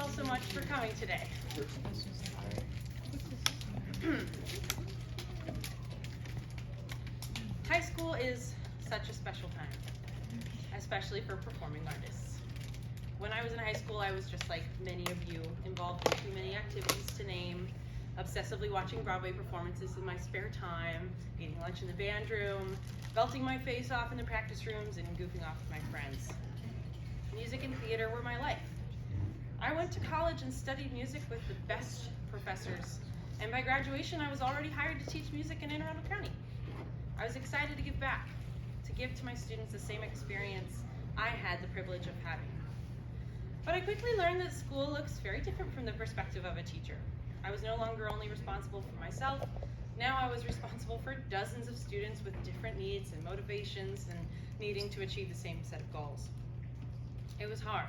all so much for coming today. High school is such a special time, especially for performing artists. When I was in high school, I was just like many of you, involved in too many activities to name, obsessively watching Broadway performances in my spare time, eating lunch in the band room, belting my face off in the practice rooms, and goofing off with my friends. Music and theater were my life. I went to college and studied music with the best professors, and by graduation I was already hired to teach music in Anne Arundel County. I was excited to give back, to give to my students the same experience I had the privilege of having. But I quickly learned that school looks very different from the perspective of a teacher. I was no longer only responsible for myself, now I was responsible for dozens of students with different needs and motivations and needing to achieve the same set of goals. It was hard.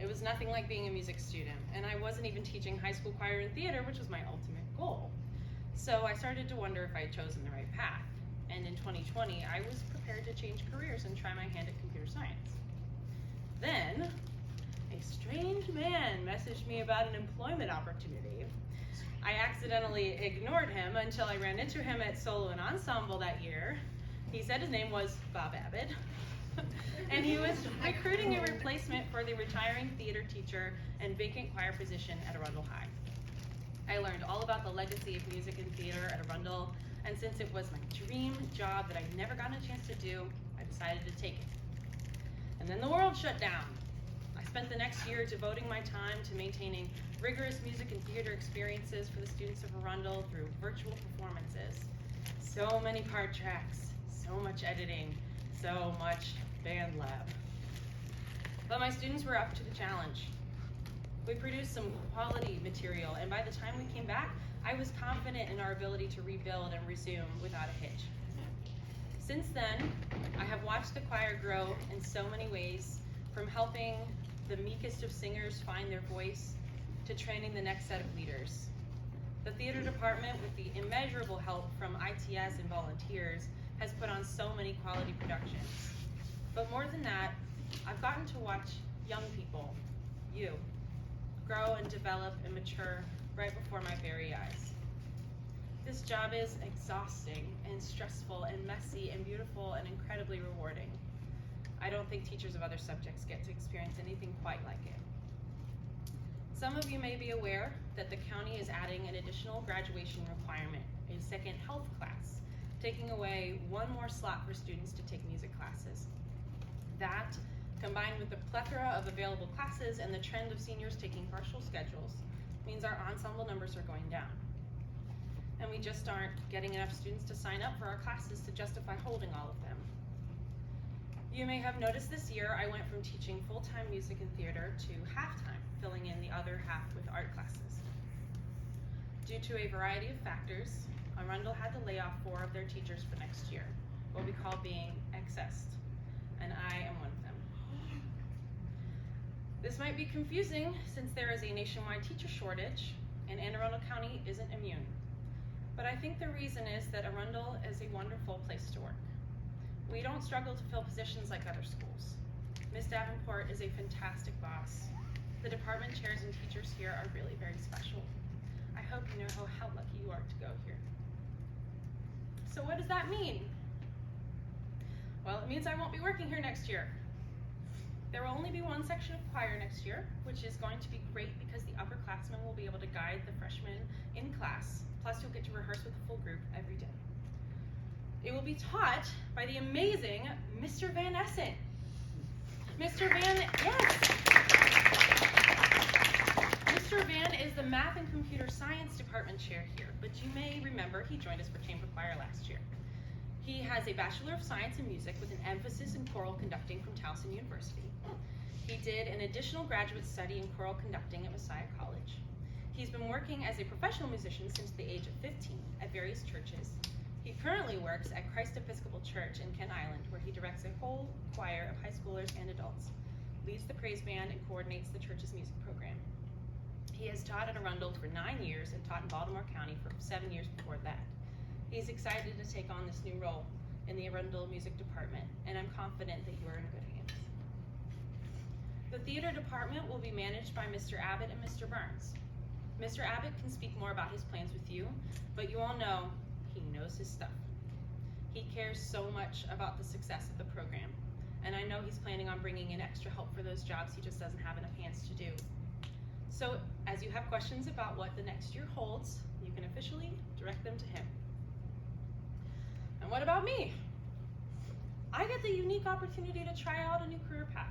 It was nothing like being a music student, and I wasn't even teaching high school choir and theater, which was my ultimate goal. So I started to wonder if I had chosen the right path. And in 2020, I was prepared to change careers and try my hand at computer science. Then, a strange man messaged me about an employment opportunity. I accidentally ignored him until I ran into him at solo and ensemble that year. He said his name was Bob Abbott, and he was recruiting a replacement for the retiring theater teacher and vacant choir position at Arundel High. I learned all about the legacy of music and theater at Arundel, and since it was my dream job that I'd never gotten a chance to do, I decided to take it. And then the world shut down. I spent the next year devoting my time to maintaining rigorous music and theater experiences for the students of Arundel through virtual performances. So many part tracks, so much editing, so much band lab. But my students were up to the challenge. We produced some quality material, and by the time we came back, I was confident in our ability to rebuild and resume without a hitch. Since then, I have watched the choir grow in so many ways, from helping the meekest of singers find their voice to training the next set of leaders. The theater department, with the immeasurable help from ITS and volunteers, has put on so many quality productions. But more than that, I've gotten to watch young people, you, grow and develop and mature right before my very eyes. This job is exhausting and stressful and messy and beautiful and incredibly rewarding. I don't think teachers of other subjects get to experience anything quite like it. Some of you may be aware that the county is adding an additional graduation requirement, a second health class, taking away one more slot for students to take music classes. That, combined with the plethora of available classes and the trend of seniors taking partial schedules, means our ensemble numbers are going down. And we just aren't getting enough students to sign up for our classes to justify holding all of them. You may have noticed this year I went from teaching full-time music and theater to half-time, filling in the other half with art classes. Due to a variety of factors, Arundel had to lay off 4 of their teachers for next year, what we call being excessed, and I am one of them. This might be confusing since there is a nationwide teacher shortage and Anne Arundel County isn't immune. But I think the reason is that Arundel is a wonderful place to work. We don't struggle to fill positions like other schools. Ms. Davenport is a fantastic boss. The department chairs and teachers here are really very special. I hope you know how lucky you are to go here. So what does that mean? Well, it means I won't be working here next year. There will only be one section of choir next year, which is going to be great because the upperclassmen will be able to guide the freshmen in class, plus you'll get to rehearse with the full group every day. It will be taught by the amazing Mr. Van Essen. Mr. Van is the Math and Computer Science Department chair here, but you may remember he joined us for chamber choir last year. He has a Bachelor of Science in Music with an emphasis in choral conducting from Towson University. He did an additional graduate study in choral conducting at Messiah College. He's been working as a professional musician since the age of 15 at various churches. He currently works at Christ Episcopal Church in Kent Island, where he directs a whole choir of high schoolers and adults, leads the praise band, and coordinates the church's music program. He has taught at Arundel for 9 years and taught in Baltimore County for 7 years before that. He's excited to take on this new role in the Arundel Music Department, and I'm confident that you are in good hands. The theater department will be managed by Mr. Abbott and Mr. Burns. Mr. Abbott can speak more about his plans with you, but you all know he knows his stuff. He cares so much about the success of the program, and I know he's planning on bringing in extra help for those jobs he just doesn't have enough hands to do. So, as you have questions about what the next year holds, you can officially direct them to him. And what about me? I get the unique opportunity to try out a new career path.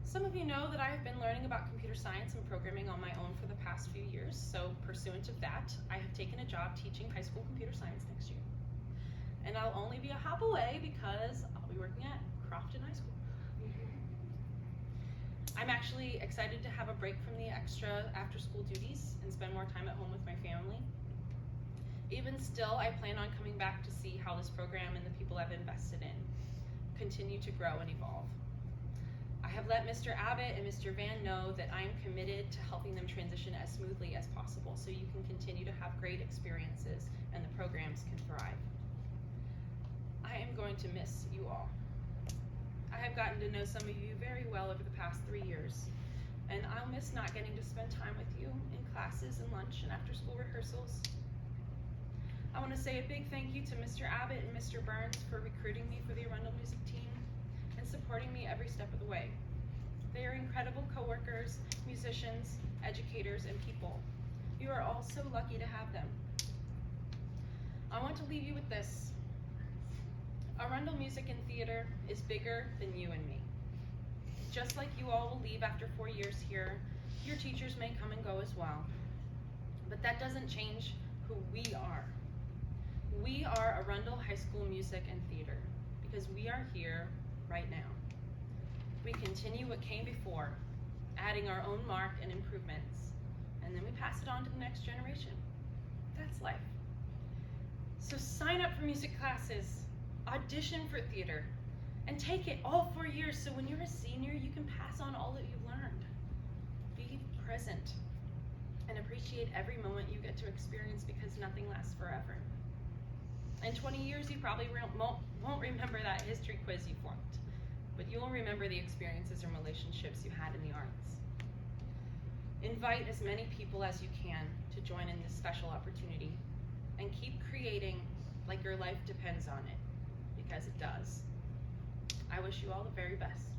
Some of you know that I have been learning about computer science and programming on my own for the past few years, so pursuant to that, I have taken a job teaching high school computer science next year. And I'll only be a hop away because I'll be working at Crofton High School. I'm actually excited to have a break from the extra after-school duties and spend more time at home with my family. Even still, I plan on coming back to see how this program and the people I've invested in continue to grow and evolve. I have let Mr. Abbott and Mr. Van know that I am committed to helping them transition as smoothly as possible so you can continue to have great experiences and the programs can thrive. I am going to miss you all. I have gotten to know some of you very well over the past 3 years, and I'll miss not getting to spend time with you in classes and lunch and after school rehearsals. I want to say a big thank you to Mr. Abbott and Mr. Burns for recruiting me for the Arundel music team and supporting me every step of the way. They are incredible coworkers, musicians, educators, and people. You are all so lucky to have them. I want to leave you with this. Arundel Music and Theater is bigger than you and me. Just like you all will leave after 4 years here, your teachers may come and go as well. But that doesn't change who we are. We are Arundel High School Music and Theater because we are here right now. We continue what came before, adding our own mark and improvements, and then we pass it on to the next generation. That's life. So sign up for music classes, audition for theater, and take it all 4 years so when you're a senior, you can pass on all that you've learned. Be present and appreciate every moment you get to experience because nothing lasts forever. In 20 years, you probably won't remember that history quiz you flunked, but you'll remember the experiences and relationships you had in the arts. Invite as many people as you can to join in this special opportunity and keep creating like your life depends on it, because it does. I wish you all the very best.